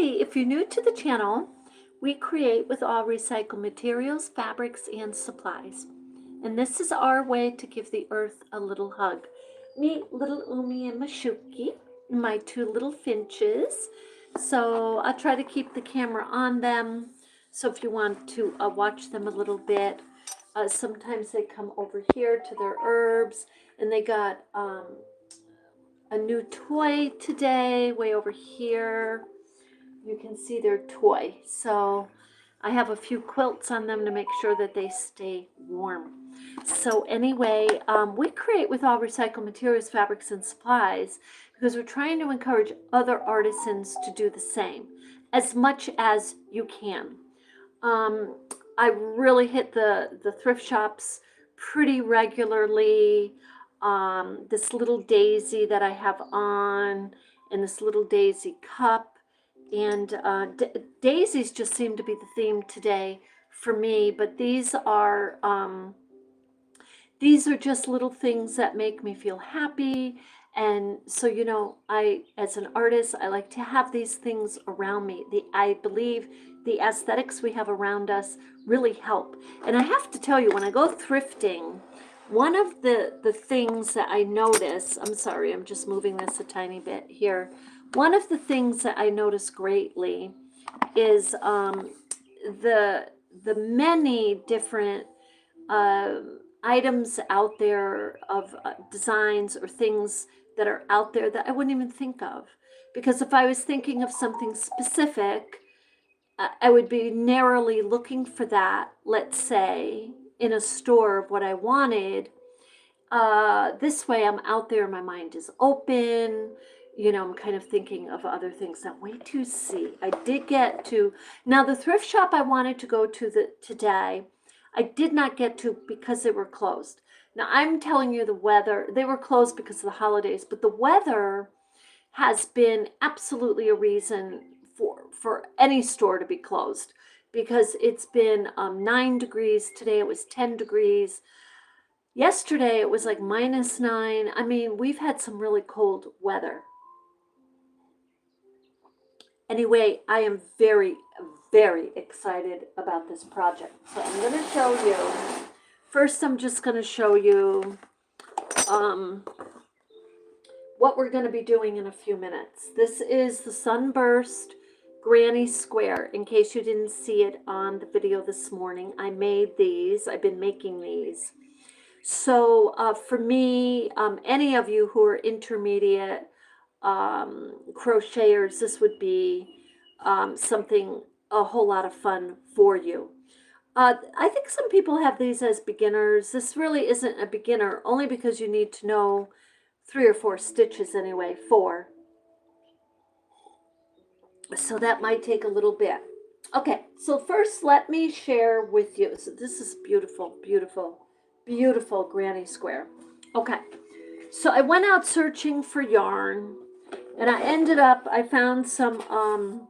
Hi, if you're new to the channel, we create with all recycled materials, fabrics, and supplies. And this is our way to give the earth a little hug. Meet little Umi and Mashuki, my two little finches. So I'll try to keep the camera on them. So if you want to watch them a little bit, sometimes they come over here to their herbs, and they got a new toy today, way over here. You can see their toy. So I have a few quilts on them to make sure that they stay warm. So anyway, we create with all recycled materials, fabrics, and supplies because we're trying to encourage other artisans to do the same as much as you can. I really hit the thrift shops pretty regularly. This little daisy that I have on, and this little daisy cup, and daisies just seem to be the theme today for me. But these are just little things that make me feel happy. And so, you know, as an artist, I like to have these things around me. I believe the aesthetics we have around us really help. And I have to tell you, when I go thrifting, one of the things that I notice, I'm sorry, I'm just moving this a tiny bit here. One of the things that I notice greatly is the many different items out there of designs or things that are out there that I wouldn't even think of. Because if I was thinking of something specific, I would be narrowly looking for that, let's say, in a store of what I wanted. This way I'm out there, my mind is open. You know, I'm kind of thinking of other things. Now, wait to see. I did get to, now the thrift shop I wanted to go to today, I did not get to because they were closed. Now, I'm telling you the weather, they were closed because of the holidays, but the weather has been absolutely a reason for any store to be closed, because it's been 9 degrees. Today it was 10 degrees. Yesterday it was like -9. I mean, we've had some really cold weather. Anyway, I am very, very excited about this project. So I'm going to show you. First, I'm just going to show you what we're going to be doing in a few minutes. This is the Sunburst Granny Square. In case you didn't see it on the video this morning, I made these. I've been making these. So for me, any of you who are intermediate crocheters, this would be something a whole lot of fun for you. I think some people have these as beginners. This really isn't a beginner, only because you need to know 3 or 4 stitches anyway, 4. So that might take a little bit. Okay, so first let me share with you. So this is beautiful, beautiful, beautiful granny square. Okay, so I went out searching for yarn, and I found some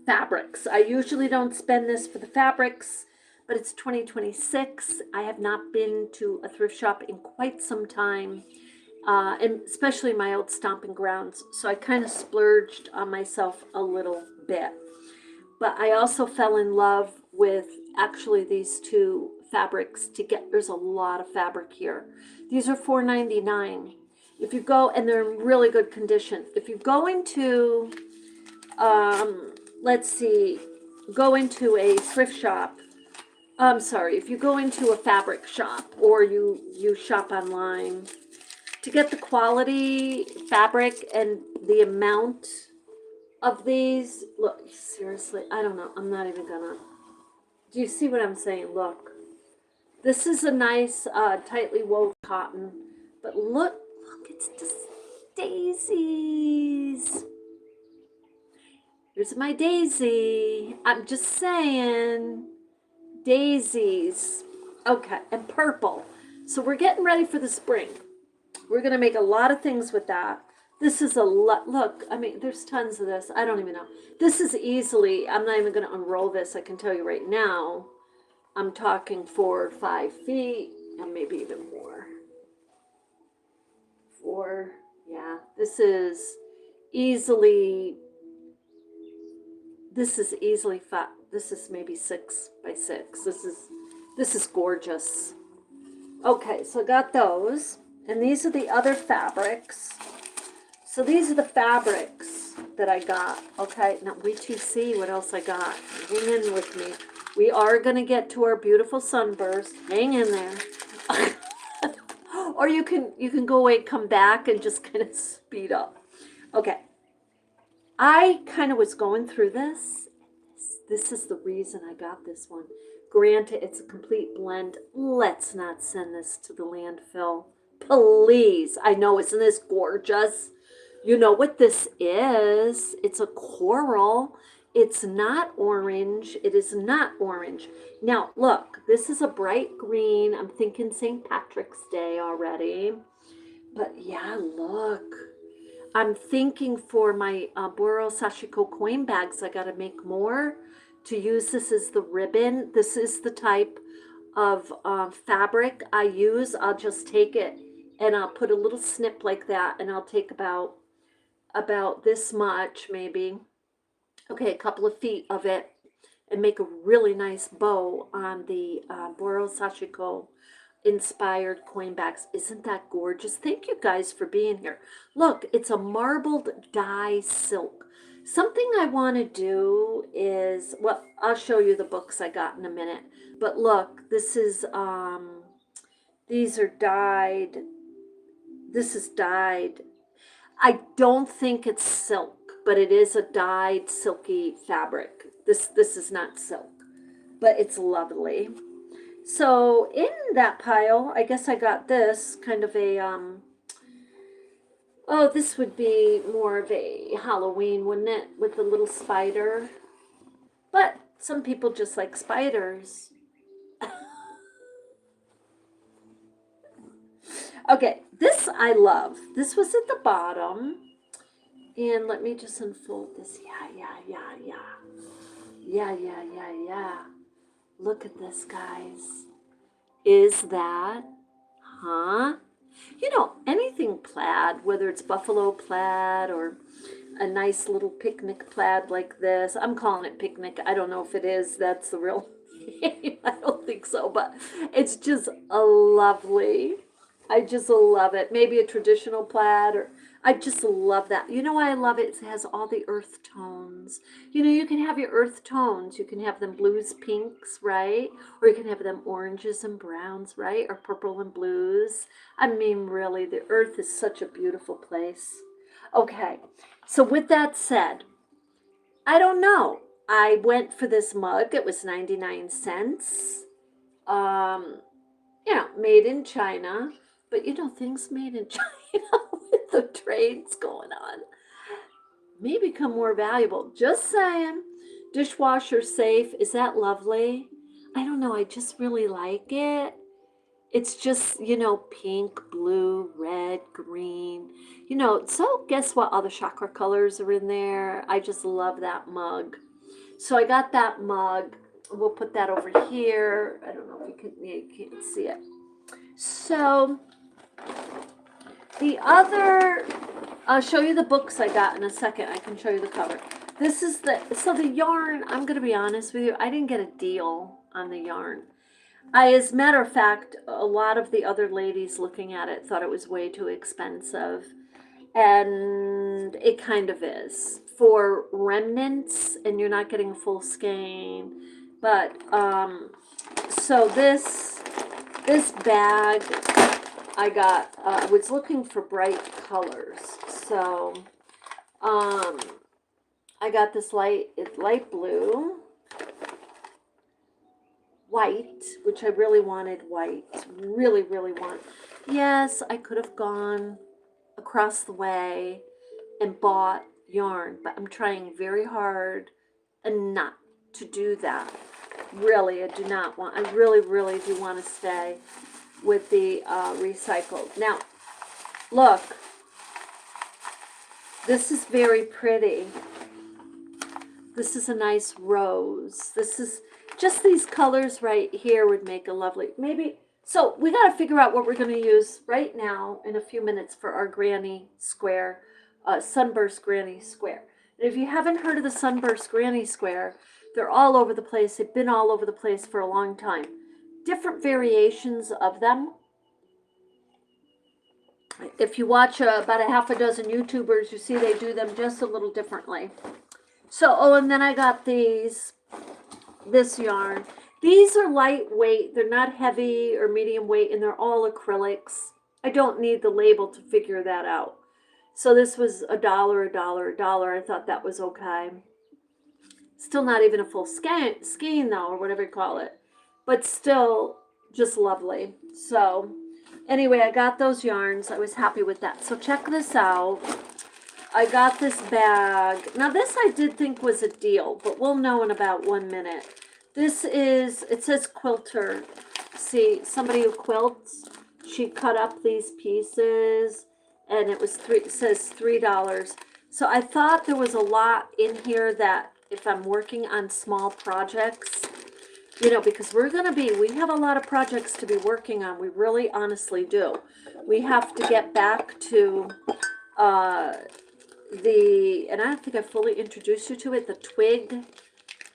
fabrics. I usually don't spend this for the fabrics, but it's 2026. I have not been to a thrift shop in quite some time, and especially my old stomping grounds. So I kind of splurged on myself a little bit. But I also fell in love with actually these 2 fabrics to get. There's a lot of fabric here. These are $4.99. If you go, and they're in really good condition. If you go into, let's see, go into a thrift shop. I'm sorry, if you go into a fabric shop or you shop online, to get the quality fabric and the amount of these, look, seriously, I don't know. I'm not even gonna. Do you see what I'm saying? Look, this is a nice, tightly woven cotton, but look, it's just daisies. Here's my daisy. I'm just saying, daisies. Okay, and purple. So we're getting ready for the spring. We're gonna make a lot of things with that. This is a lot. Look, I mean, there's tons of this. I don't even know. This is easily, I'm not even going to unroll this. I can tell you right now, I'm talking 4 or 5 feet, and maybe even more. 4, yeah. This is easily This is easily five. This is maybe 6 by 6. This is gorgeous. Okay, so I got those, and these are the other fabrics. So these are the fabrics that I got. Okay, now wait till you see what else I got. Hang in with me. We are gonna get to our beautiful sunburst. Hang in there. Or you can go away, come back, and just kind of speed up. Okay. I kind of was going through this. This is the reason I got this one. Granted, it's a complete blend. Let's not send this to the landfill. Please. I know, isn't this gorgeous? You know what this is? It's a coral. It's not orange. It is not orange. Now, look, this is a bright green. I'm thinking St. Patrick's Day already. But yeah, look. I'm thinking for my Boro Sashiko coin bags, I got to make more to use this as the ribbon. This is the type of fabric I use. I'll just take it and I'll put a little snip like that, and I'll take about this much, maybe, okay, a couple of feet of it, and make a really nice bow on the Boro Sashiko inspired coin bags. Isn't that gorgeous? Thank you guys for being here. Look, it's a marbled dye silk. Something I want to do is, well, I'll show you the books I got in a minute. But look, this is these are dyed. This is dyed. I don't think it's silk, but it is a dyed silky fabric. This is not silk, but it's lovely. So in that pile, I guess I got this kind of a, oh, this would be more of a Halloween, wouldn't it? With the little spider. But some people just like spiders. Okay, this I love. This was at the bottom. And let me just unfold this. Yeah. Look at this, guys. Is that, huh? You know, anything plaid, whether it's buffalo plaid or a nice little picnic plaid like this. I'm calling it picnic. I don't know if it is. That's the real name. I don't think so, but it's just a lovely. I just love it. Maybe a traditional plaid, or I just love that. You know why I love it? It has all the earth tones. You know, you can have your earth tones. You can have them blues, pinks, right? Or you can have them oranges and browns, right? Or purple and blues. I mean, really, the earth is such a beautiful place. Okay, so with that said, I don't know. I went for this mug. It was 99 cents. You know, made in China. But you know, things made in China with the trades going on may become more valuable. Just saying. Dishwasher safe. Is that lovely? I don't know. I just really like it. It's just, you know, pink, blue, red, green. You know, so guess what? All the chakra colors are in there. I just love that mug. So I got that mug. We'll put that over here. I don't know if you can, yeah, you can't see it. So the other, I'll show you the books I got in a second. I can show you the cover. This is so the yarn, I'm going to be honest with you, I didn't get a deal on the yarn. As a matter of fact, a lot of the other ladies looking at it thought it was way too expensive. And it kind of is. For remnants, and you're not getting a full skein. But, so this bag, I got, I was looking for bright colors, so, I got this light blue, white, which I really wanted white, really want. Yes, I could have gone across the way and bought yarn, but I'm trying very hard and not to do that. Really, I do not want, I really do want to stay with the recycled. Now, look, this is very pretty. This is a nice rose. This is, just these colors right here would make a lovely, maybe, so we got to figure out what we're going to use right now in a few minutes for our granny square, Sunburst granny square. If you haven't heard of the Sunburst Granny Square, they're all over the place. They've been all over the place for a long time. Different variations of them. If you watch about a half a dozen YouTubers, you see they do them just a little differently. So, oh, and then I got this yarn. These are lightweight. They're not heavy or medium weight, and they're all acrylics. I don't need the label to figure that out. So this was $1, $1. I thought that was okay. Still not even a full skein though, or whatever you call it. But still just lovely. So anyway, I got those yarns. I was happy with that. So check this out. I got this bag. Now this I did think was a deal, but we'll know in about 1 minute. This is, it says quilter. See, somebody who quilts, she cut up these pieces and it says $3. So I thought there was a lot in here that if I'm working on small projects, you know, because we have a lot of projects to be working on. We really honestly do. We have to get back to and I don't think I fully introduced you to it, the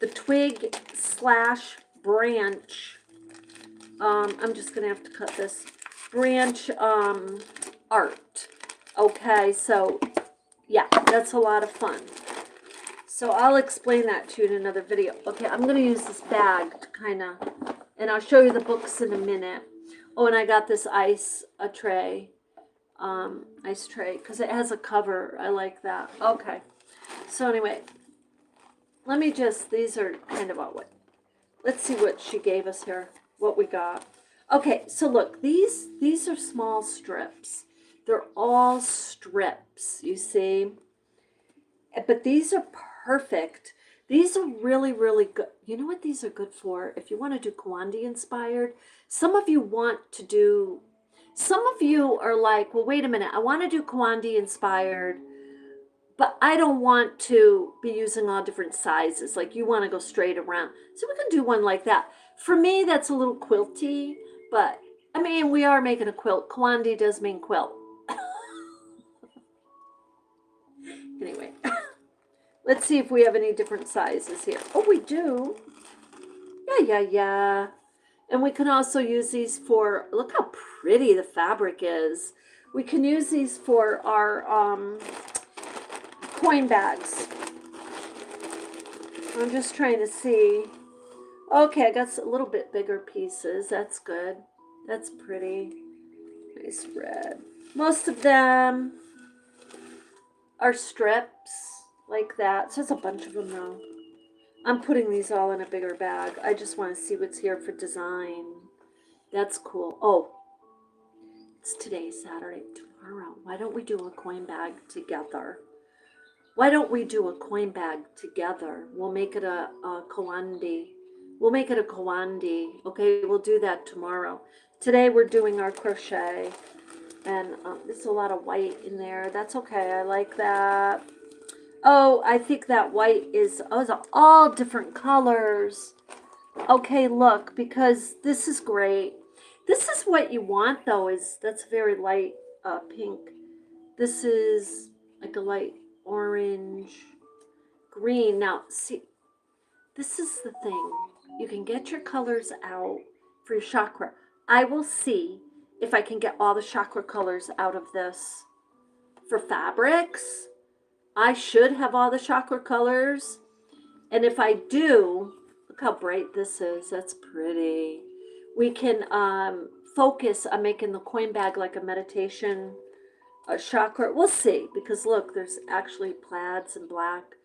twig slash branch. I'm just gonna have to cut this branch art. Okay, so yeah, that's a lot of fun. So I'll explain that to you in another video. Okay, I'm gonna use this bag to kind of, and I'll show you the books in a minute. Oh, and I got this ice tray because it has a cover. I like that. Okay, so anyway, let me just, these are kind of what, let's see what she gave us here, what we got. Okay, so look, these are small strips. They're all strips, you see, but these are perfect. These are really, really good. You know what these are good for? If you want to do Kawandi inspired, some of you are like, well, wait a minute, I want to do Kawandi inspired, but I don't want to be using all different sizes. Like you want to go straight around. So we can do one like that. For me, that's a little quilty, but I mean, we are making a quilt. Kawandi does mean quilt. Anyway, let's see if we have any different sizes here. Oh, we do. Yeah. And we can also use these for, look how pretty the fabric is. We can use these for our coin bags. I'm just trying to see. Okay, I got a little bit bigger pieces. That's good. That's pretty. Nice red. Most of them are strips like that. So it's a bunch of them though. I'm putting these all in a bigger bag. I just want to see what's here for design. That's cool. Oh, it's today, Saturday, tomorrow. Why don't we do a coin bag together? Why don't we do a coin bag together? We'll make it a Kawandi. We'll make it a Kawandi. Okay, we'll do that tomorrow. Today we're doing our crochet. And there's a lot of white in there. That's okay. I like that. Oh, I think that white is, those are all different colors. Okay, look, because this is great. This is what you want, though, that's very light pink. This is like a light orange, green. Now, see, this is the thing. You can get your colors out for your chakra. I will see if I can get all the chakra colors out of this. For fabrics, I should have all the chakra colors. And if I do, look how bright this is. That's pretty. We can focus on making the coin bag like a meditation chakra. We'll see, because look, there's actually plaids and black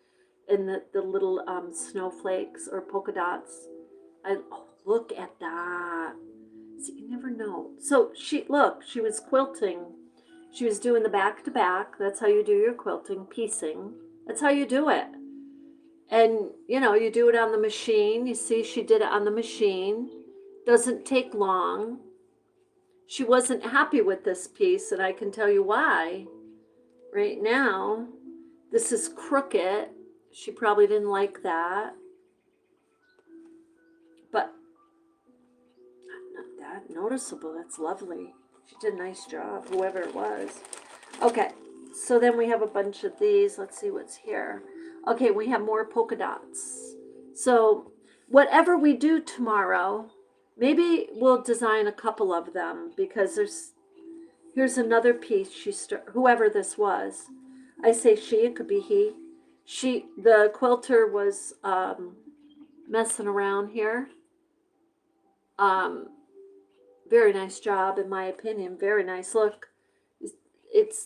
and the little snowflakes or polka dots. Oh, look at that. See, you never know. So she was quilting. She was doing the back to back. That's how you do your quilting, piecing. That's how you do it. And, you know, you do it on the machine. You see, she did it on the machine. Doesn't take long. She wasn't happy with this piece, and I can tell you why. Right now, this is crooked. She probably didn't like that. But not that noticeable. That's lovely. She did a nice job, whoever it was. Okay, so then we have a bunch of these. Let's see what's here. Okay, we have more polka dots. So whatever we do tomorrow, maybe we'll design a couple of them because here's another piece whoever this was. I say she, it could be he. The quilter was messing around here. Very nice job in my opinion. Very nice look.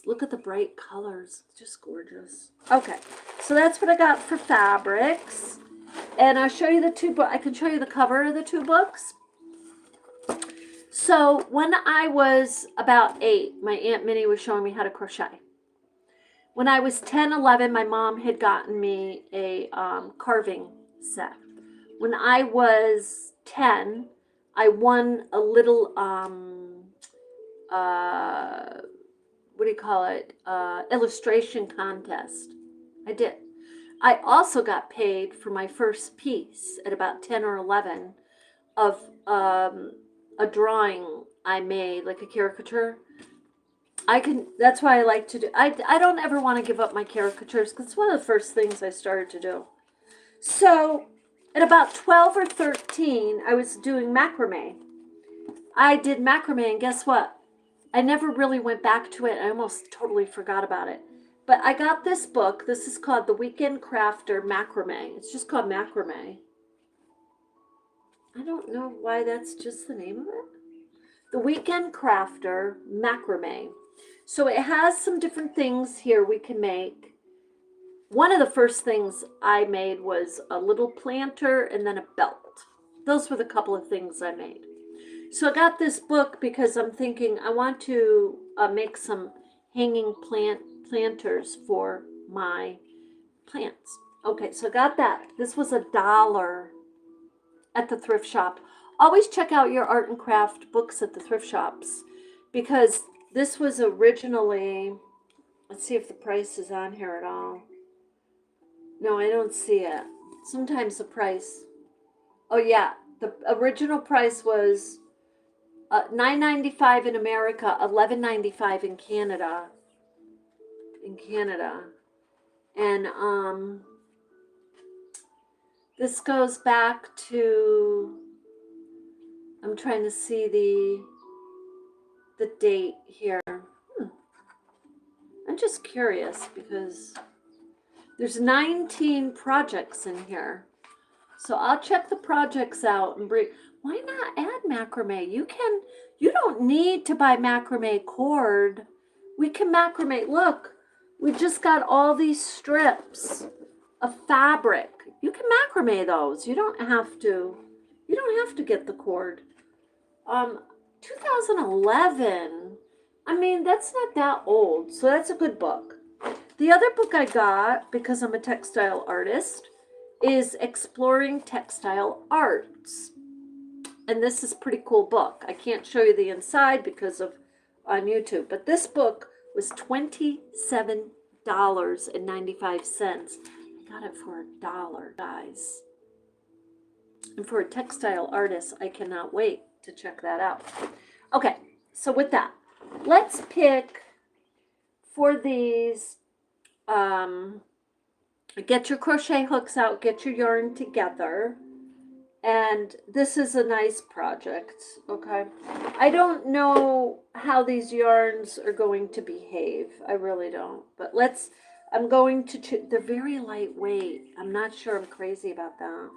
Look at the bright colors, just gorgeous. Okay, so that's what I got for fabrics, and I'll show you the two books. I can show you the cover of the two books. So when I was about 8, my Aunt Minnie was showing me how to crochet. When I was 10, 11, my mom had gotten me a carving set. When I was 10, I won a little what do you call it, illustration contest. I did. I also got paid for my first piece at about 10 or 11 of a drawing I made, like a caricature. That's why I like to do, I don't ever want to give up my caricatures because it's one of the first things I started to do. So at about 12 or 13, I was doing macrame. I did macrame, and guess what? I never really went back to it. I almost totally forgot about it. But I got this book. This is called The Weekend Crafter Macrame. It's just called Macrame. I don't know why that's just the name of it. The Weekend Crafter Macrame. So it has some different things here we can make. One of the first things I made was a little planter and then a belt. Those were the couple of things I made. So I got this book because I'm thinking I want to make some hanging planters for my plants. Okay, so I got that. This was $1 at the thrift shop. Always check out your art and craft books at the thrift shops because this was originally, let's see if the price is on here at all. No, I don't see it. Sometimes the price, oh yeah, the original price was $9.95 in America, $11.95 in Canada. And this goes back to, I'm trying to see the date here. I'm just curious because there's 19 projects in here. So I'll check the projects out and bring. Why not add macrame? You don't need to buy macrame cord. We can macrame. Look, we just got all these strips of fabric. You can macrame those. You don't have to get the cord. 2011. I mean, that's not that old. So that's a good book. The other book I got, because I'm a textile artist, is Exploring Textile Arts. And this is a pretty cool book. I can't show you the inside because of on YouTube, but this book was $27.95. I got it for $1, guys. And for a textile artist, I cannot wait to check that out. Okay, so with that, let's pick for these, get your crochet hooks out, get your yarn together. And this is a nice project, okay? I don't know how these yarns are going to behave. I really don't. But I'm going to, they're very lightweight. I'm not sure I'm crazy about that.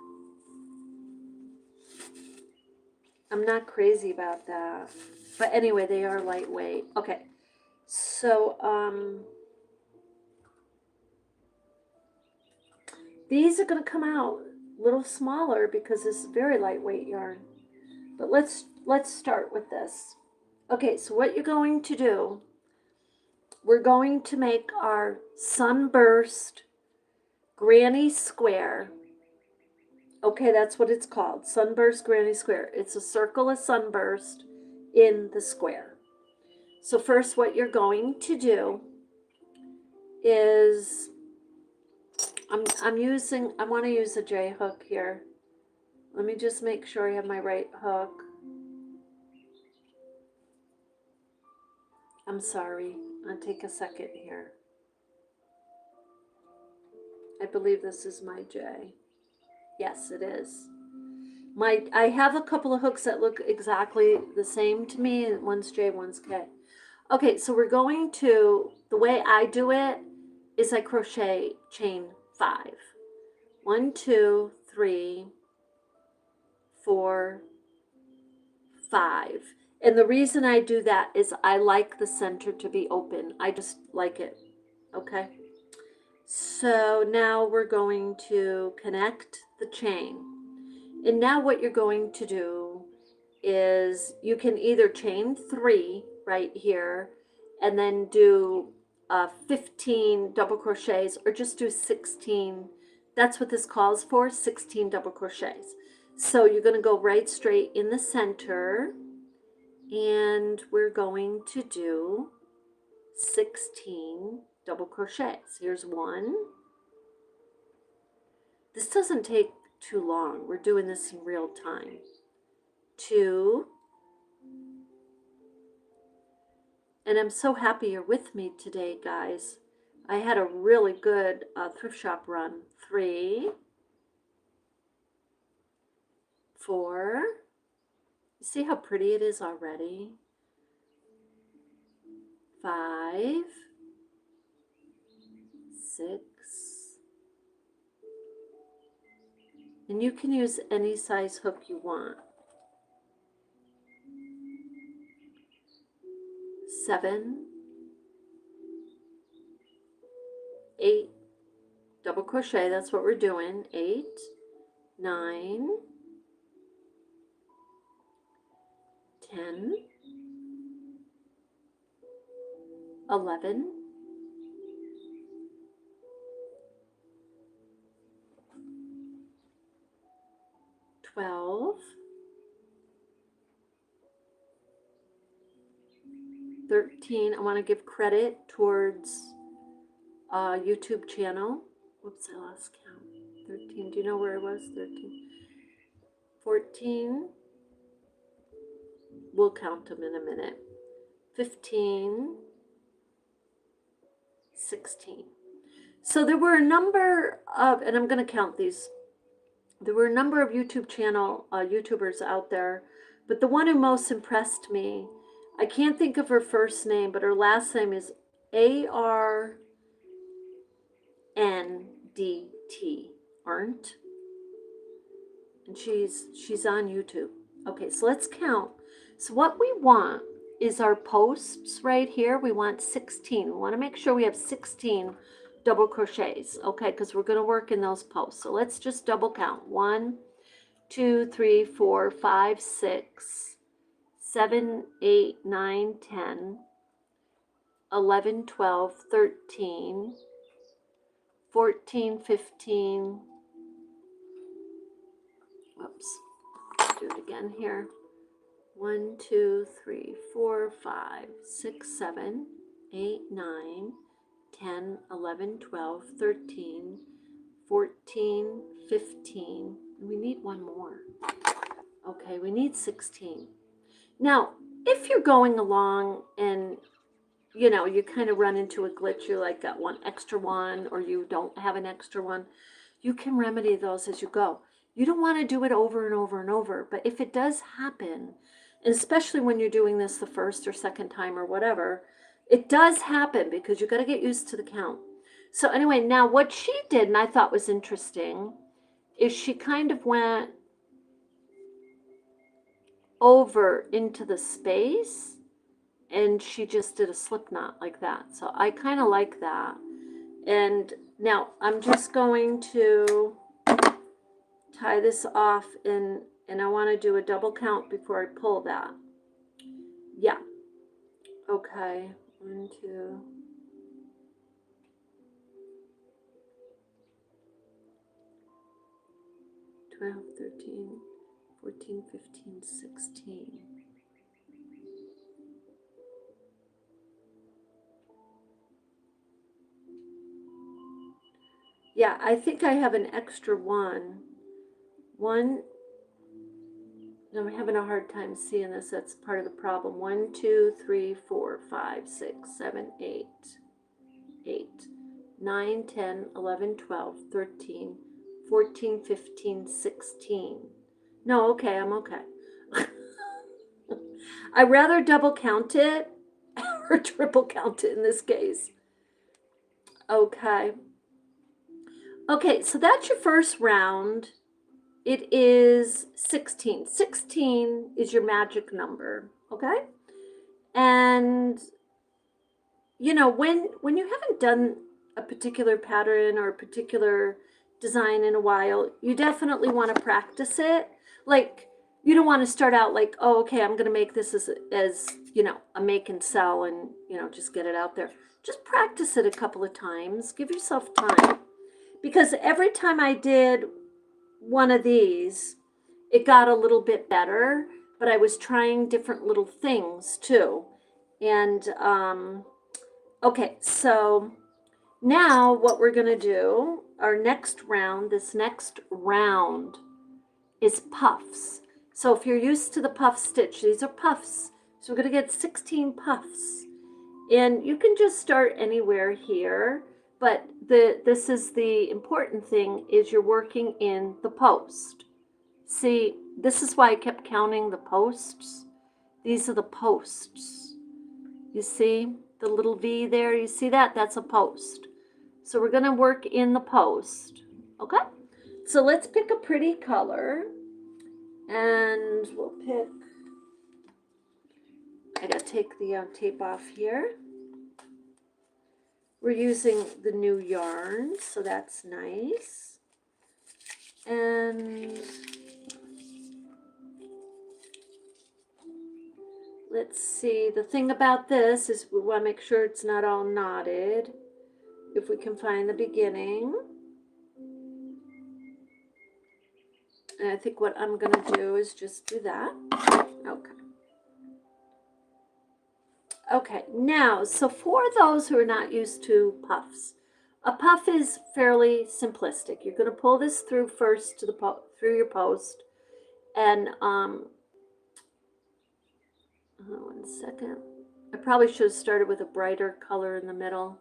I'm not crazy about that. But anyway, they are lightweight. Okay, so, these are going to come out a little smaller because this is very lightweight yarn. But let's start with this. Okay, so what you're going to do, we're going to make our Sunburst Granny Square. Okay, that's what it's called, Sunburst Granny Square. It's a circle of sunburst in the square. So first what you're going to do is, I want to use a J hook here. Let me just make sure I have my right hook. I'm sorry, I'll take a second here. I believe this is my J. Yes, it is. I have a couple of hooks that look exactly the same to me. One's J, one's K. Okay, so we're going to, the way I do it is I crochet chain 5. 1, 2, 3, 4, 5. And the reason I do that is I like the center to be open. I just like it. Okay. So now we're going to connect the chain. And now what you're going to do is you can either chain 3 right here and then do 15 double crochets, or just do 16. That's what this calls for, 16 double crochets. So you're going to go right straight in the center, and we're going to do 16 double crochets. Here's 1. This doesn't take too long. We're doing this in real time. 2. And I'm so happy you're with me today, guys. I had a really good thrift shop run. 3, 4. You see how pretty it is already? 5, 6. And you can use any size hook you want. 7, 8, double crochet, that's what we're doing. 8, 9, 10, 11, 12, 13. I want to give credit towards YouTube channel. Whoops, I lost count. 13. Do you know where it was? 13. 14. We'll count them in a minute. 15. 16. So there were a number of, and I'm going to count these. There were a number of YouTubers out there, but the one who most impressed me, I can't think of her first name, but her last name is ARNDT, Arndt, and she's on YouTube. Okay, so let's count. So what we want is our posts right here. We want 16. We want to make sure we have 16 double crochets, okay, because we're going to work in those posts. So let's just double count. 1, 2, 3, 4, 5, 6, 7, 8, 9, 10, 11, 12, 13, 14, 15. Whoops. Do it again here. 1, 2, 3, 4, 5, 6, 7, 8, 9, 10, 11, 12, 13, 14, 15. We need one more. Okay, we need 16. Now, if you're going along and you kind of run into a glitch, you like got one extra one, or you don't have an extra one, you can remedy those as you go. You don't want to do it over and over and over, but if it does happen, and especially when you're doing this the first or second time or whatever, it does happen because you got to get used to the count. So anyway, now what she did, and I thought was interesting, is she kind of went over into the space and she just did a slip knot like that. So I kind of like that. And now I'm just going to tie this off, and I want to do a double count before I pull that. Yeah. Okay. 1, 2. 12, 13, 14, 15, 16. Yeah, I think I have an extra one. I'm having a hard time seeing this. That's part of the problem. 1, 2, 3, 4, 5, 6, 7, 8. 8. 9, 10, 11, 12, 13, 14, 15, 16. No, okay, I'm okay. I'd rather double count it or triple count it in this case. Okay. Okay, so that's your first round. It is 16. 16 is your magic number, okay? And you know, when you haven't done a particular pattern or a particular design in a while, you definitely want to practice it. Like, you don't want to start out like, oh, okay, I'm going to make this as, you know, a make and sell and, you know, just get it out there. Just practice it a couple of times. Give yourself time. Because every time I did one of these, it got a little bit better, but I was trying different little things too. And, okay, so now what we're going to do, our next round, this next round is puffs. So if you're used to the puff stitch, these are puffs. So we're going to get 16 puffs. And you can just start anywhere here, but this is the important thing, is you're working in the post. See, this is why I kept counting the posts. These are the posts. You see the little V there? You see that? That's a post. So we're going to work in the post. Okay? So let's pick a pretty color. And we'll pick, I got to take the tape off here. We're using the new yarn, so that's nice. And let's see, the thing about this is we want to make sure it's not all knotted. If we can find the beginning. And I think what I'm going to do is just do that. Okay. Okay, now, so for those who are not used to puffs, a puff is fairly simplistic. You're going to pull this through first to the through your post, and one second. I probably should have started with a brighter color in the middle.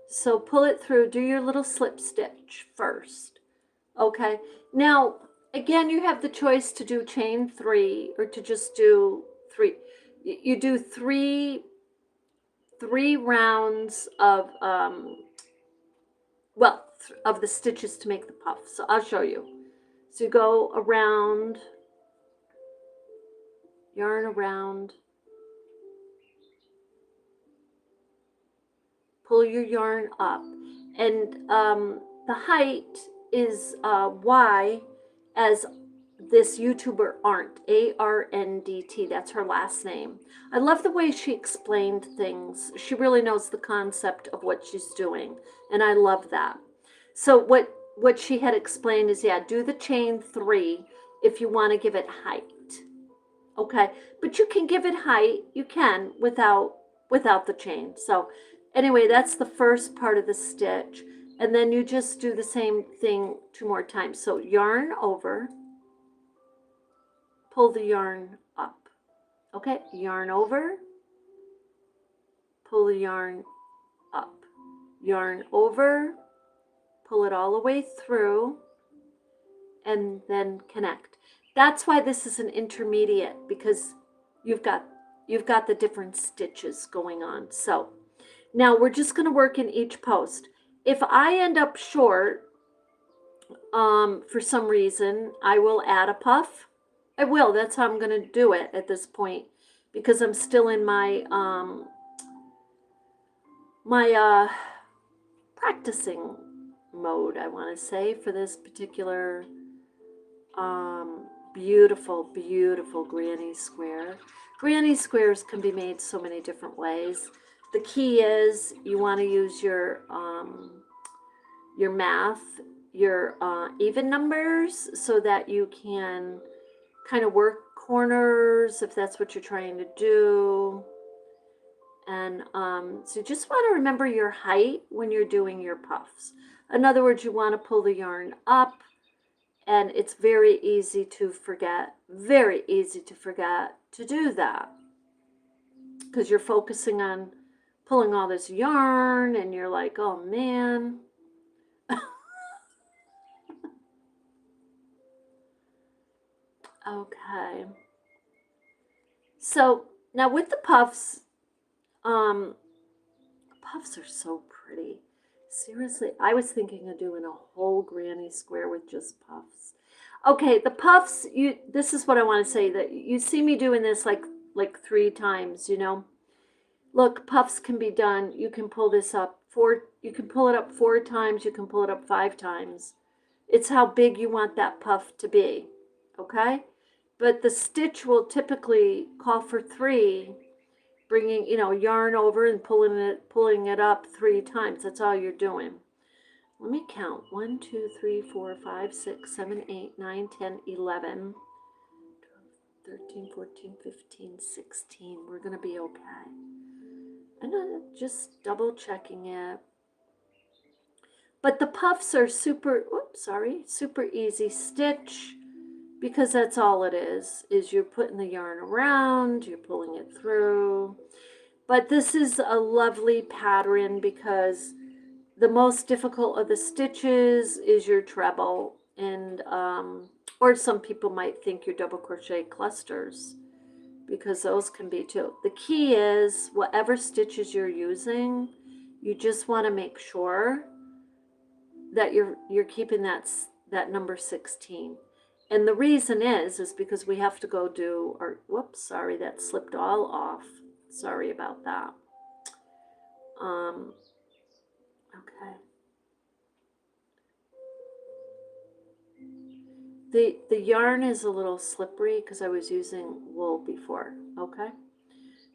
So pull it through, do your little slip stitch first. Okay, now again, you have the choice to do chain 3 or to just do 3. You do three rounds of of the stitches to make the puff. So I'll show you. So you go around, yarn around, pull your yarn up, and the height is Y, as this YouTuber Arndt, A-R-N-D-T, that's her last name. I love the way she explained things. She really knows the concept of what she's doing, and I love that. So what she had explained is, yeah, do the chain 3 if you want to give it height. Okay, but you can give it height, you can, without the chain. So anyway, that's the first part of the stitch, and then you just do the same thing 2 more times. So yarn over, pull the yarn up. Okay, yarn over, pull the yarn up, yarn over, pull it all the way through, and then connect. That's why this is an intermediate, because you've got the different stitches going on. So now we're just going to work in each post. If I end up short, for some reason, I will add a puff. I will. That's how I'm going to do it at this point, because I'm still in my practicing mode, I want to say, for this particular beautiful granny square. Granny squares can be made so many different ways. The key is you want to use your math, your even numbers, so that you can kind of work corners if that's what you're trying to do. And so you just want to remember your height when you're doing your puffs. In other words, you want to pull the yarn up, and it's very easy to forget to do that, because you're focusing on pulling all this yarn and you're like, oh man. Okay. So now with the puffs are so pretty. Seriously, I was thinking of doing a whole granny square with just puffs. Okay, the puffs, this is what I want to say, that you see me doing this like 3 times, you know. Look, puffs can be done. You can pull this up you can pull it up 4 times, you can pull it up 5 times. It's how big you want that puff to be. Okay? But the stitch will typically call for 3, bringing, yarn over and pulling it up 3 times. That's all you're doing. Let me count. 1, 2, 3, 4, 5, 6, 7, 8, 9, 10, 11, 12, 13, 14, 15, 16. We're going to be okay. I'm just double checking it. But the puffs are super easy stitch, because that's all it is you're putting the yarn around, you're pulling it through. But this is a lovely pattern because the most difficult of the stitches is your treble, and or some people might think your double crochet clusters, because those can be too. The key is whatever stitches you're using, you just want to make sure that you're keeping that number 16. And the reason is because we have to go do our, whoops, sorry, that slipped all off. Sorry about that. Okay. The yarn is a little slippery because I was using wool before, okay?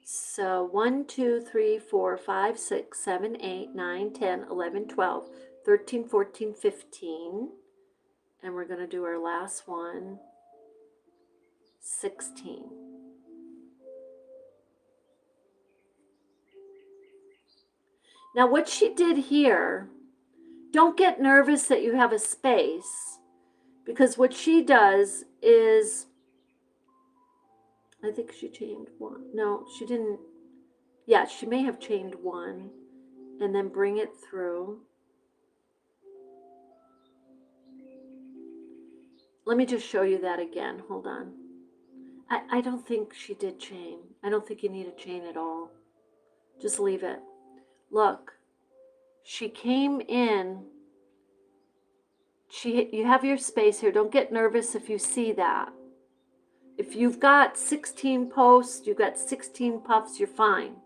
So 1, 2, 3, 4, 5, 6, 7, 8, 9, 10, 11, 12, 13, 14, 15. And we're going to do our last one, 16. Now what she did here, don't get nervous that you have a space, because what she does is, I think she chained 1. No, she didn't. Yeah, she may have chained 1 and then bring it through. Let me just show you that again. Hold on. I don't think she did chain. I don't think you need a chain at all. Just leave it. Look, she came in. You have your space here. Don't get nervous if you see that. If you've got 16 posts, you've got 16 puffs, you're fine.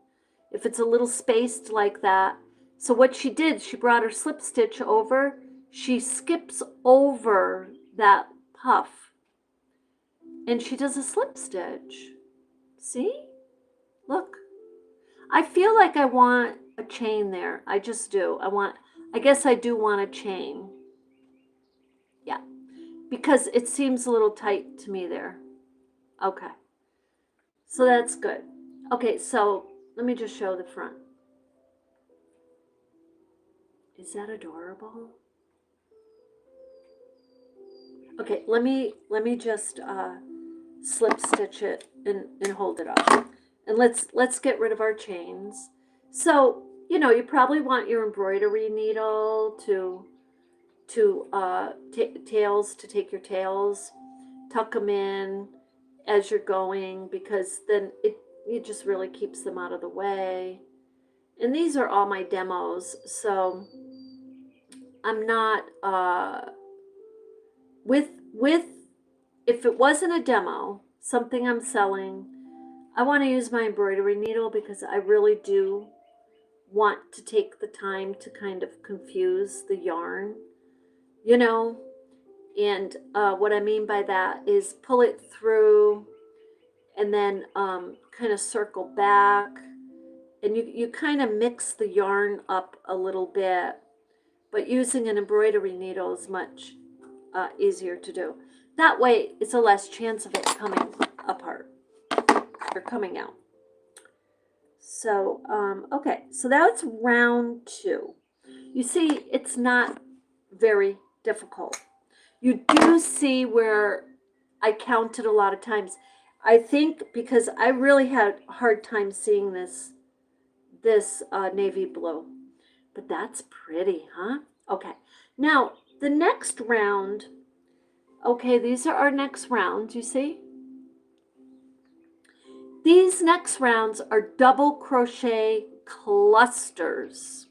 If it's a little spaced like that. So what she did, she brought her slip stitch over. She skips over that puff and she does a slip stitch. See? Look. I feel like I want a chain there. I just do. I guess I do want a chain. Yeah. Because it seems a little tight to me there. Okay. So that's good. Okay, so let me just show the front. Is that adorable? Okay, let me just slip stitch it and hold it up. And let's get rid of our chains. So, you probably want your embroidery needle to take your tails, tuck them in as you're going, because then it just really keeps them out of the way. And these are all my demos, so I'm not with if it wasn't a demo, something I'm selling, I want to use my embroidery needle because I really do want to take the time to kind of confuse the yarn, and what I mean by that is pull it through and then kind of circle back, and you kind of mix the yarn up a little bit, but using an embroidery needle is much easier to do. That way it's a less chance of it coming apart or coming out. So okay, so that's round 2. You see, it's not very difficult. You do see where I counted a lot of times. I think because I really had a hard time seeing this this navy blue. But that's pretty, huh? Okay, now the next round, okay, these are our next rounds, you see? These next rounds are double crochet clusters.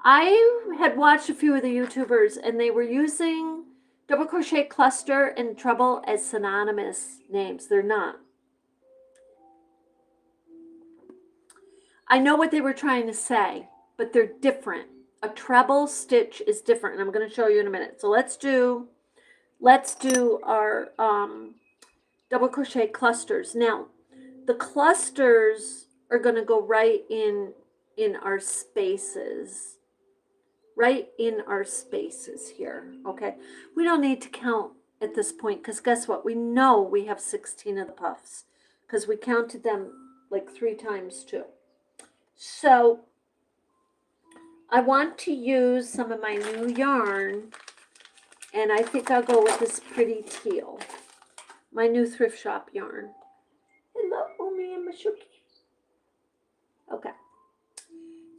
I had watched a few of the YouTubers and they were using double crochet cluster and treble as synonymous names. They're not. I know what they were trying to say, but they're different. A treble stitch is different, and I'm going to show you in a minute. So let's do our double crochet clusters. Now, the clusters are going to go right in our spaces. Right in our spaces here, okay? We don't need to count at this point because guess what? We know we have 16 of the puffs because we counted them like 3 times too. So I want to use some of my new yarn, and I think I'll go with this pretty teal, my new thrift shop yarn. Hello, Omi and Mashuki. Okay.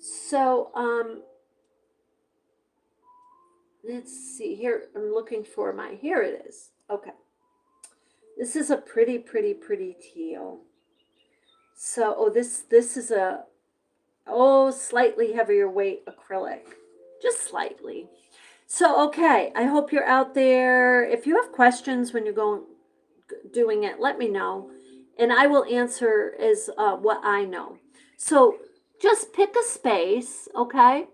So, let's see here. I'm looking for my, here it is. Okay. This is a pretty, pretty, pretty teal. So, oh, this is a, oh, slightly heavier weight acrylic. Just slightly. So, okay, I hope you're out there. If you have questions when you're doing it, let me know. And I will answer as what I know. So, just pick a space, okay?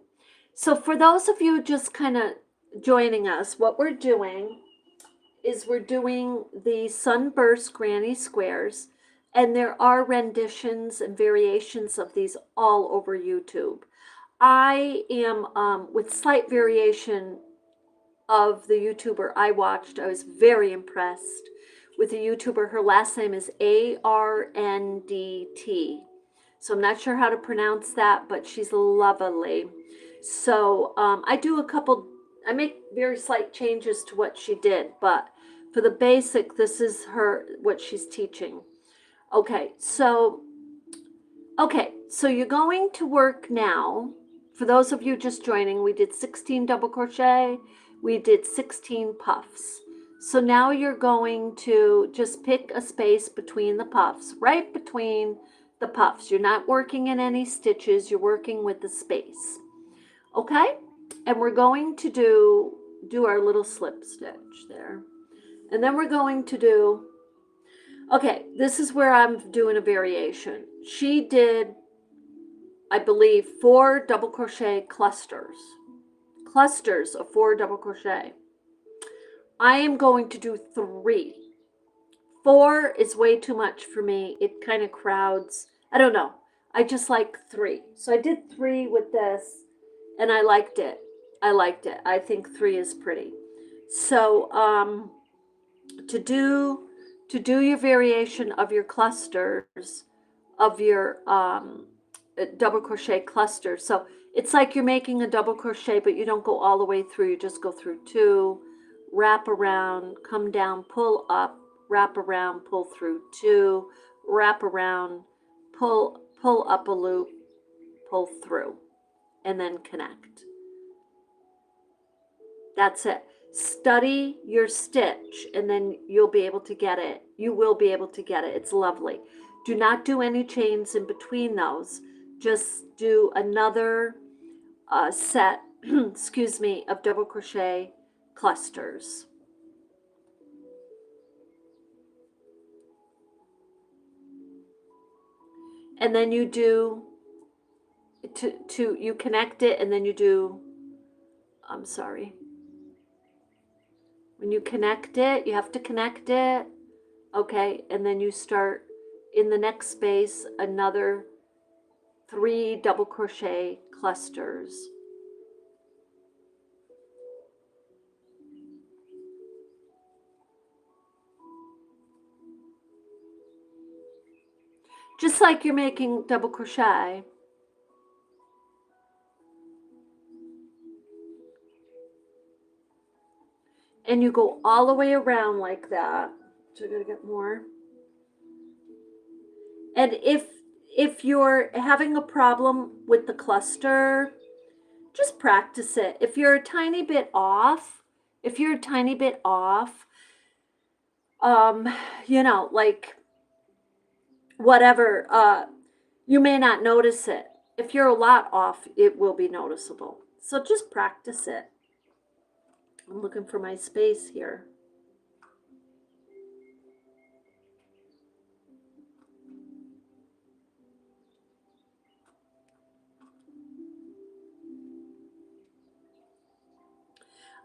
So, for those of you just kind of joining us, what we're doing is we're doing the Sunburst Granny Squares, and there are renditions and variations of these all over YouTube. I am, with slight variation of the YouTuber I watched, I was very impressed with the YouTuber. Her last name is ARNDT. So I'm not sure how to pronounce that, but she's lovely. So I do I make very slight changes to what she did, but for the basic, this is what she's teaching. Okay, so you're going to work now. For those of you just joining, we did 16 double crochet, we did 16 puffs. So now you're going to just pick a space between the puffs, right between the puffs. You're not working in any stitches, you're working with the space. Okay? And we're going to do our little slip stitch there. And then we're going to do, okay, this is where I'm doing a variation. She did, I believe, 4 double crochet clusters of 4 double crochet. I am going to do 3. 4 is way too much for me. It kind of crowds. I don't know. I just like 3. So I did 3 with this, and I liked it. I think 3 is pretty. So to do your variation of your clusters, of your double crochet clusters. So it's like you're making a double crochet, but you don't go all the way through. You just go through 2, wrap around, come down, pull up, wrap around, pull through 2, wrap around, pull up a loop, pull through, and then connect. That's it. Study your stitch, and then you'll be able to get it. You will be able to get it. It's lovely. Do not do any chains in between those. Just do another set, excuse me, of double crochet clusters. And then you do, you connect it, and then you do, I'm sorry. When you connect it, you have to connect it, okay, and then you start in the next space another 3 double crochet clusters. Just like you're making double crochet. And you go all the way around like that. So I gotta get more. And if if you're having a problem with the cluster, just practice it. If you're a tiny bit off, you know, like whatever, you may not notice it. If you're a lot off, it will be noticeable. So just practice it. I'm looking for my space here.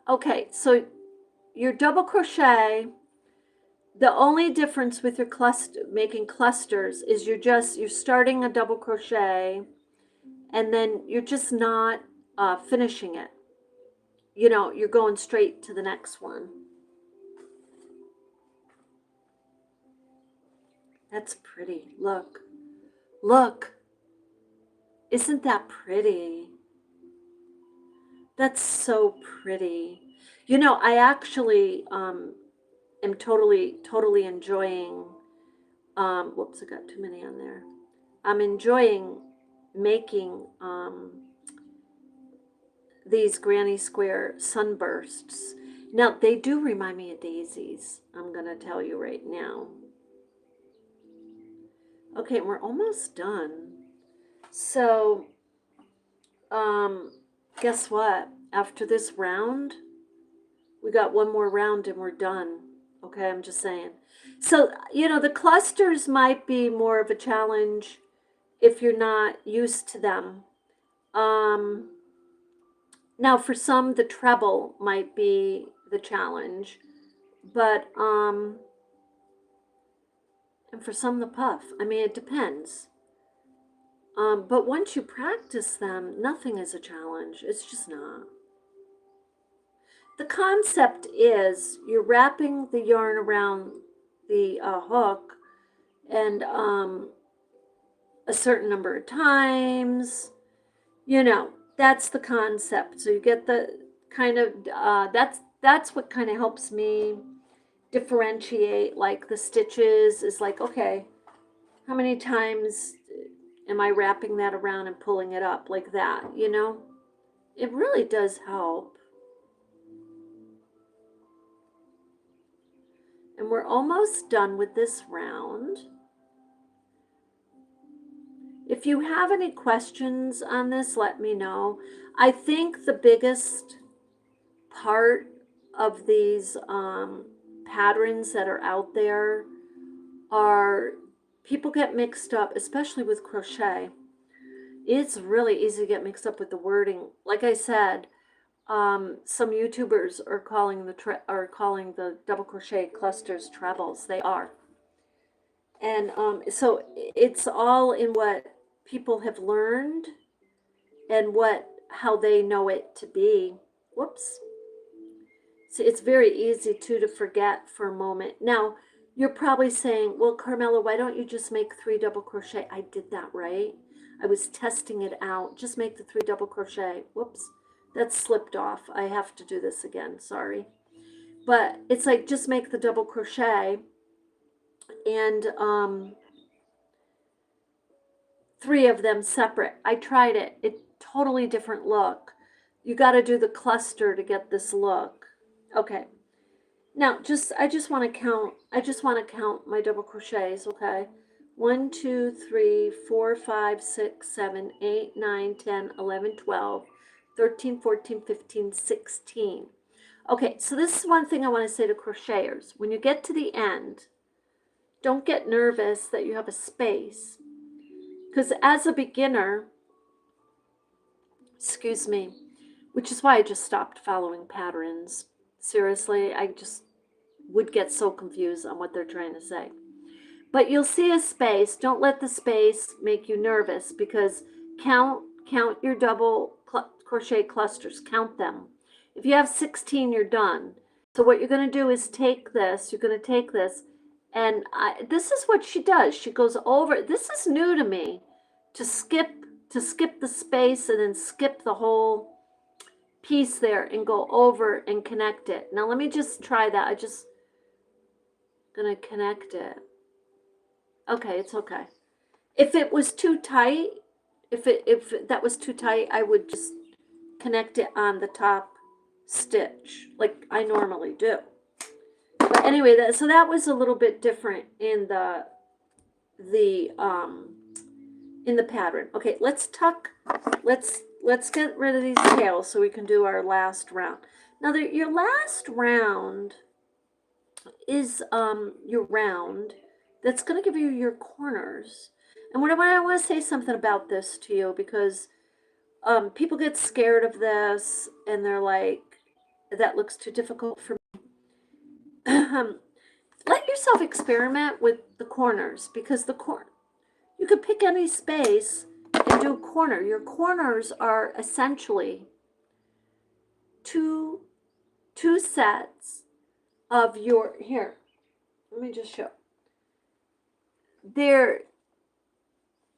Okay, so your double crochet, the only difference with your making clusters is you're starting a double crochet and then you're just not finishing it. You know, you're going straight to the next one. That's pretty. Look. Look. Isn't that pretty? That's so pretty. You know, I actually am totally enjoying, whoops, I got too many on there. I'm enjoying making these granny square sunbursts. Now, they do remind me of daisies, I'm going to tell you right now. Okay, we're almost done. So, guess what? After this round, we got one more round and we're done. Okay, I'm just saying. So, you know, the clusters might be more of a challenge if you're not used to them. Now, for some, the treble might be the challenge, but and for some, the puff. I mean, it depends. But once you practice them, nothing is a challenge. It's just not. The concept is you're wrapping the yarn around the hook and a certain number of times. You know, that's the concept. So you get the kind of that's what kind of helps me differentiate, like the stitches is like, okay, how many times am I wrapping that around and pulling it up like that, you know? It really does help. And we're almost done with this round. If you have any questions on this, let me know. I think the biggest part of these patterns that are out there are people get mixed up, especially with crochet. It's really easy to get mixed up with the wording. Like I said, some YouTubers are calling the double crochet clusters trebles. They are. And so it's all in what people have learned and how they know it to be. Whoops. So it's very easy to forget for a moment. Now, you're probably saying, well, Carmella, why don't you just make 3 double crochet? I did that, right? I was testing it out. Just make the 3 double crochet. Whoops. That slipped off. I have to do this again. Sorry. But it's like, just make the double crochet and 3 of them separate. I tried it. It's totally different look. You got to do the cluster to get this look. Okay. Now, I just want to count my double crochets, okay? 1, 2, 3, 4, 5, 6, 7, 8, 9, 10, 11, 12, 13, 14, 15, 16. Okay, so this is one thing I want to say to crocheters. When you get to the end, don't get nervous that you have a space. Because as a beginner, excuse me, which is why I just stopped following patterns. Seriously, I just would get so confused on what they're trying to say. But you'll see a space. Don't let the space make you nervous, because count your double crochet clusters. Count them. If you have 16, you're done. So what you're going to do is take this. You're going to take this, and this is what she does. She goes over. This is new to me, to skip the space and then skip the whole piece there and go over and connect it. Now let me just try that. I just gonna connect it. Okay, it's okay. If it was too tight, if that was too tight, I would just connect it on the top stitch like I normally do. But anyway, so that was a little bit different in the in the pattern. Okay, let's get rid of these tails so we can do our last round. Now your last round is your round that's going to give you your corners. And what I want to say something about this to you, because people get scared of this and they're like, that looks too difficult for me. Let yourself experiment with the corners, because you could pick any space and do a corner. Your corners are essentially two sets of your, here, let me just show.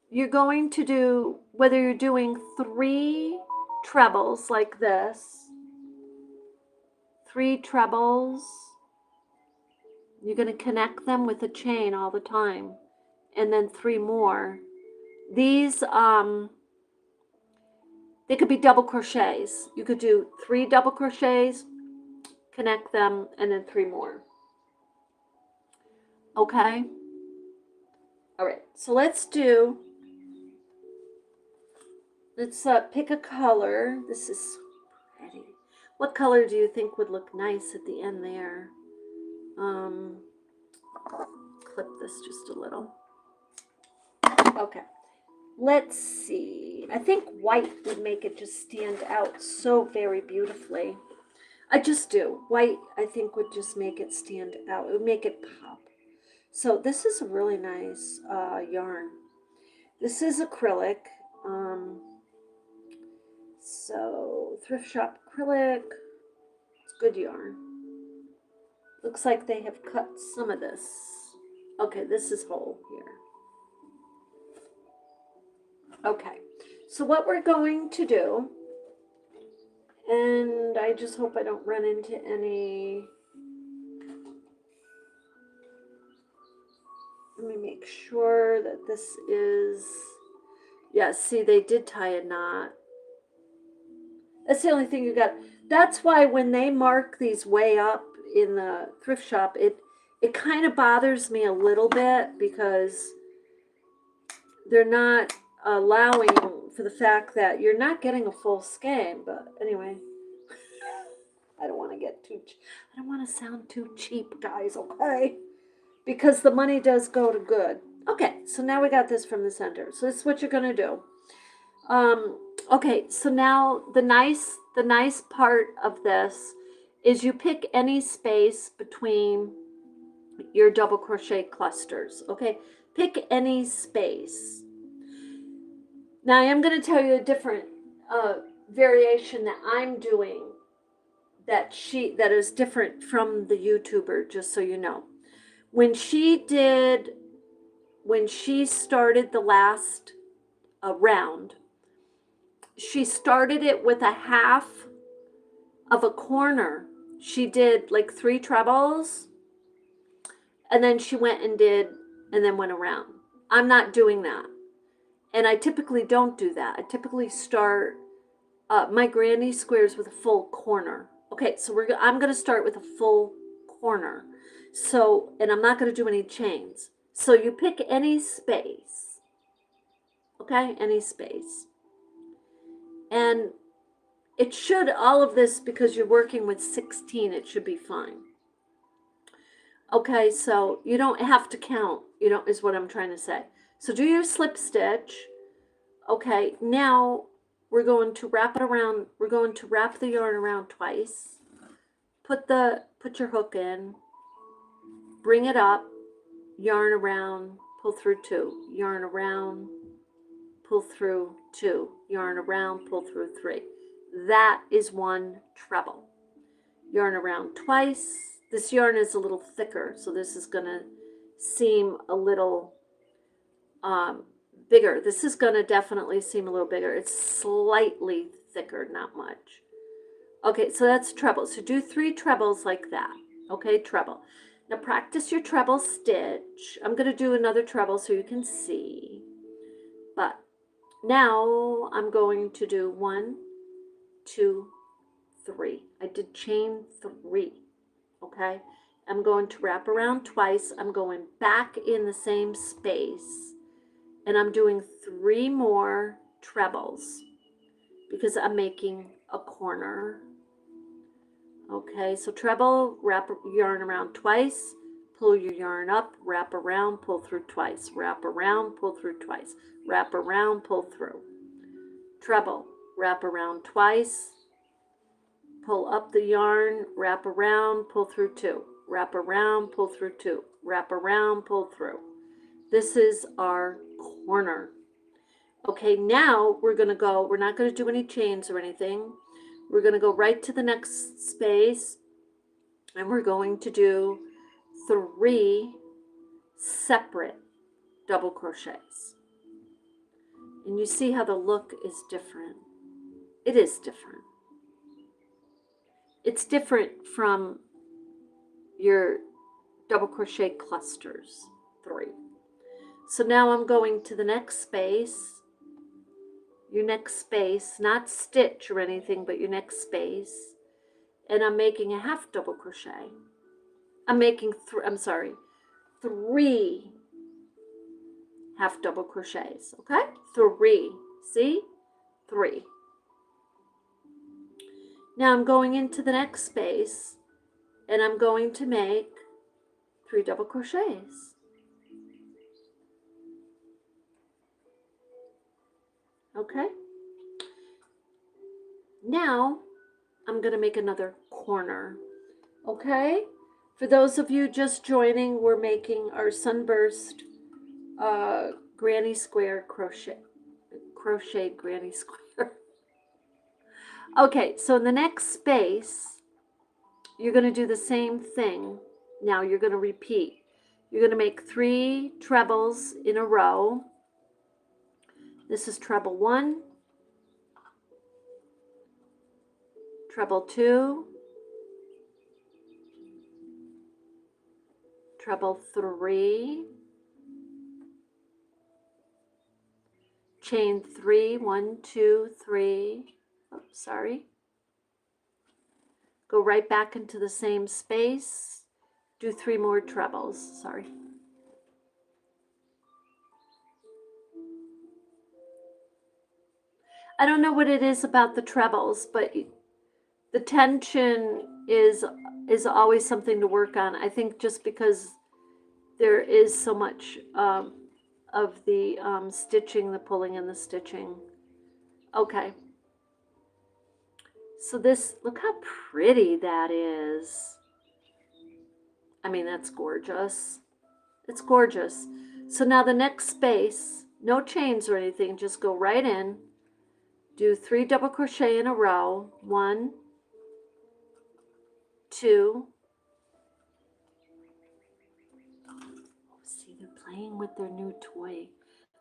You're going to do, whether you're doing 3 trebles like this, 3 trebles, you're going to connect them with a chain all the time, and then 3 more. These, they could be double crochets. You could do 3 double crochets, connect them, and then 3 more. Okay? All right, so let's pick a color. This is so pretty. What color do you think would look nice at the end there? Clip this just a little. Okay, let's see. I think white would make it just stand out so very beautifully. I just do. White, I think, would just make it stand out. It would make it pop. So this is a really nice yarn. This is acrylic. So thrift shop acrylic. It's good yarn. Looks like they have cut some of this. Okay, this is whole here. Okay, so what we're going to do, and I just hope I don't run into any. Let me make sure that this is, yeah, see, they did tie a knot. That's the only thing you got. That's why when they mark these way up in the thrift shop, it kind of bothers me a little bit, because they're not allowing for the fact that you're not getting a full skein. But anyway, I don't want to sound too cheap, guys, okay? Because the money does go to good. Okay, so now we got this from the center. So this is what you're going to do. Okay, so now the nice part of this is you pick any space between your double crochet clusters. Okay, pick any space. Now I am going to tell you a different variation that I'm doing that is different from the YouTuber, just so you know. When she started the last round, she started it with a half of a corner. She did like 3 trebles, and then she went and then went around. I'm not doing that. And I typically don't do that. I typically start my granny squares with a full corner. Okay, so I'm going to start with a full corner. So, and I'm not going to do any chains. So you pick any space. Okay, any space. And it should, all of this, because you're working with 16, it should be fine. Okay, so you don't have to count, is what I'm trying to say. So do your slip stitch. Okay, now we're going to wrap it around. We're going to wrap the yarn around twice. Put your hook in. Bring it up. Yarn around. Pull through 2. Yarn around. Pull through 2. Yarn around. Pull through 3. That is 1 treble. Yarn around twice. This yarn is a little thicker, so this is going to seem a little bigger. This is going to definitely seem a little bigger. It's slightly thicker, not much. Okay, so that's treble. So do 3 trebles like that. Okay, treble. Now practice your treble stitch. I'm going to do another treble so you can see. Now I'm going to do 1, 2, 3. I did chain 3. Okay, I'm going to wrap around twice. I'm going back in the same space, and I'm doing 3 more trebles because I'm making a corner. Okay, so treble, wrap yarn around twice, pull your yarn up, wrap around, pull through twice, wrap around, pull through twice, wrap around, pull through. Treble, wrap around twice, pull up the yarn, wrap around, pull through 2, wrap around, pull through 2, wrap around, pull through. This is our corner. Okay, now we're going to go, we're not going to do any chains or anything. We're going to go right to the next space, and we're going to do 3 separate double crochets. And you see how the look is different. It is different. It's different from your double crochet clusters, 3. So now I'm going to the next space, your next space, not stitch or anything, but your next space, and I'm making a half double crochet. I'm making 3 half double crochets, okay? 3, see? 3. Now I'm going into the next space, and I'm going to make 3 double crochets. Okay? Now I'm going to make another corner. Okay? For those of you just joining, we're making our Sunburst granny square crochet granny square. Okay, so in the next space, you're going to do the same thing. Now you're going to repeat. You're going to make 3 trebles in a row. This is treble 1, treble 2, treble 3, chain 3, 1, 2, 3. Oh, sorry. Go right back into the same space. Do 3 more trebles. Sorry. I don't know what it is about the trebles, but the tension is always something to work on. I think just because there is so much of the stitching, the pulling and the stitching. Okay. So this, look how pretty that is. I mean, that's gorgeous. It's gorgeous. So now the next space, no chains or anything, just go right in. Do 3 double crochet in a row. 1, 2. See, they're playing with their new toy.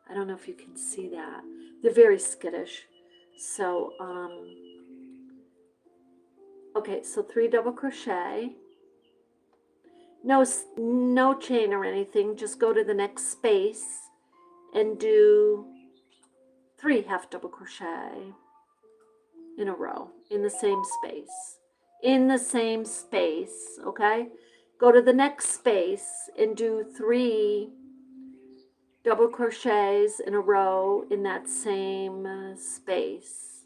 I don't know if you can see that. They're very skittish. So, okay, so 3 double crochet. No chain or anything. Just go to the next space and do 3 half double crochet in a row in the same space. In the same space, okay? Go to the next space and do 3 double crochets in a row in that same space.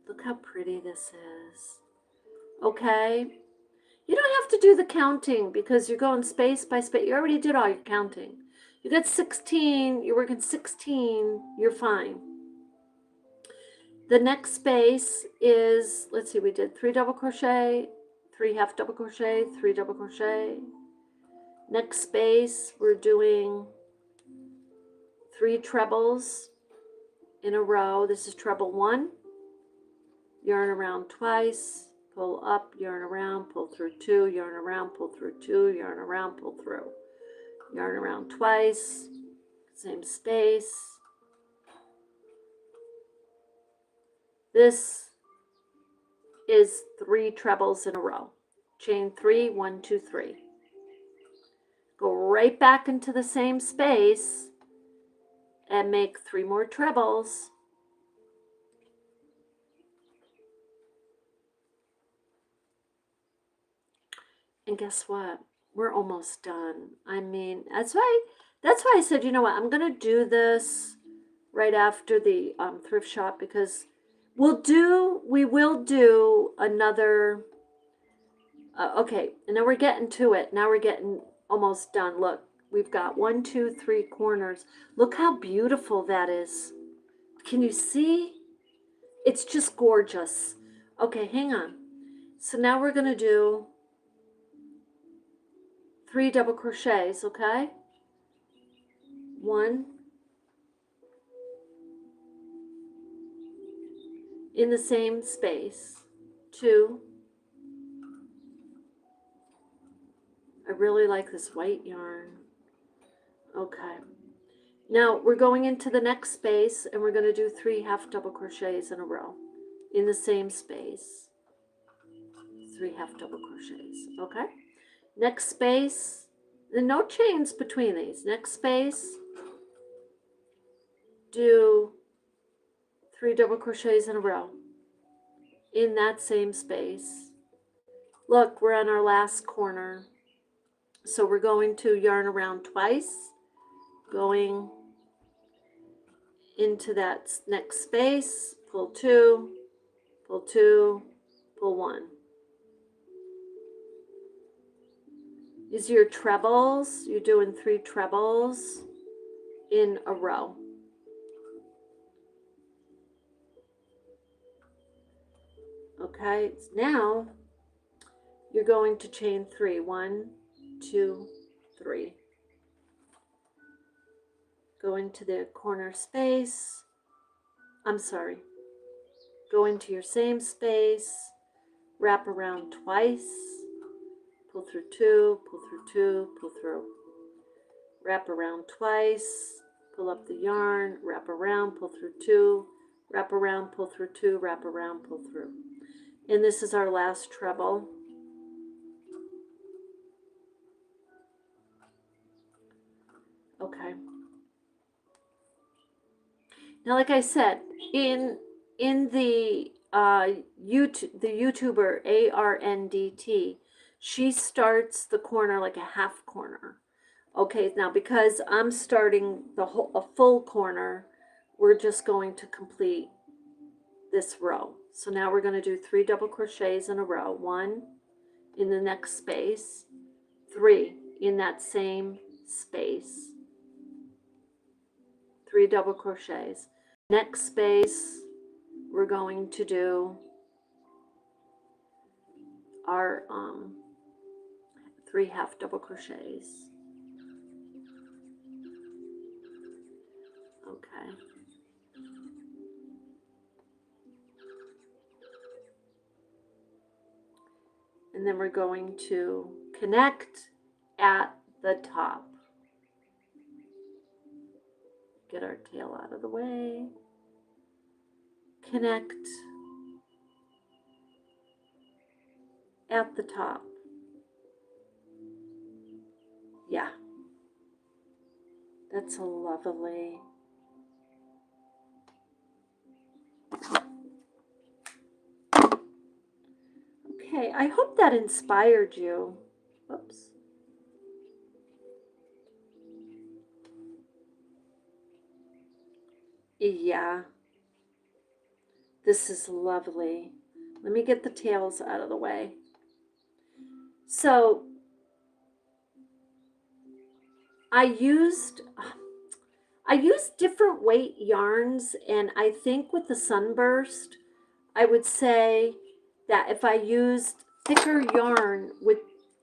Look how pretty this is. Okay? You don't have to do the counting because you're going space by space. You already did all your counting. You got 16, you're working 16, you're fine. The next space is, let's see, we did 3 double crochet, 3 half double crochet, 3 double crochet. Next space, we're doing 3 trebles in a row. This is treble 1. Yarn around twice, pull up, yarn around, pull through 2, yarn around, pull through 2, yarn around, pull through. Yarn around twice, same space. This is 3 trebles in a row. Chain 3, 1, 2, 3. Go right back into the same space and make 3 more trebles. And guess what? We're almost done. I mean, that's why I said, you know what, I'm gonna do this right after the thrift shop, because we will do another. Okay, and now we're getting to it. Now we're getting almost done. Look, we've got 1, 2, 3 corners. Look how beautiful that is. Can you see? It's just gorgeous. Okay, hang on. So now we're gonna do 3 double crochets, okay? 1 in the same space. 2. I really like this white yarn. Okay. Now we're going into the next space, and we're going to do 3 half double crochets in a row in the same space. 3 half double crochets. Okay. Next space, and no chains between these. Next space, do 3 double crochets in a row in that same space. Look, we're on our last corner. So we're going to yarn around twice, going into that next space, pull 2, pull 2, pull 1. These are your trebles. You're doing 3 trebles in a row. Okay, now you're going to chain 3. 1, 2, 3. Go into the corner space. I'm sorry. Go into your same space. Wrap around twice. Pull through 2, pull through 2, pull through. Wrap around twice. Pull up the yarn. Wrap around, pull through 2. Wrap around, pull through 2. Wrap around, pull through. And this is our last treble. Okay. Now, like I said, in the YouTuber ARNDT, she starts the corner like a half corner. Okay, now because I'm starting a full corner, we're just going to complete this row. So now we're going to do 3 double crochets in a row. 1 in the next space, 3 in that same space. 3 double crochets. Next space, we're going to do our 3 half double crochets. Okay. And then we're going to connect at the top. Get our tail out of the way. Connect at the top. Yeah. That's lovely. Okay, I hope that inspired you. Oops. Yeah. This is lovely. Let me get the tails out of the way. So I used different weight yarns, and I think with the Sunburst, I would say that if I used thicker yarn with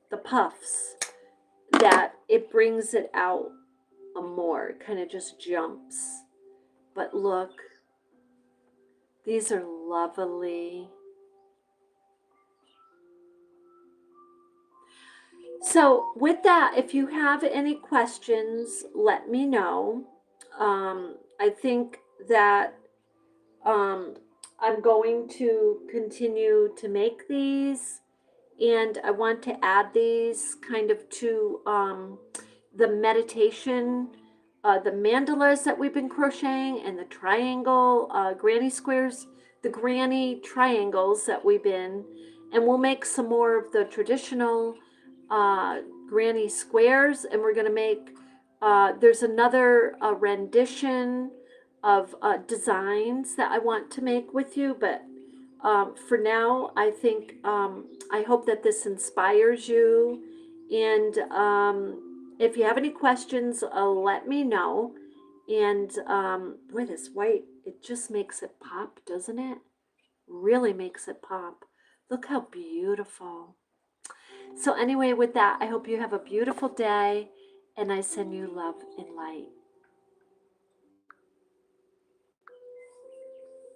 the puffs, that it brings it out more. It kind of just jumps. But look, these are lovely. So with that, if you have any questions, let me know. I think that I'm going to continue to make these, and I want to add these kind of to the meditation the mandalas that we've been crocheting and the triangle granny squares, the granny triangles that we've been, and we'll make some more of the traditional granny squares, and we're going to make, there's another rendition of designs that I want to make with you, but for now, I think, I hope that this inspires you. And if you have any questions, let me know. And boy, this white, it just makes it pop, doesn't it? Really makes it pop. Look how beautiful. So anyway, with that, I hope you have a beautiful day, and I send you love and light.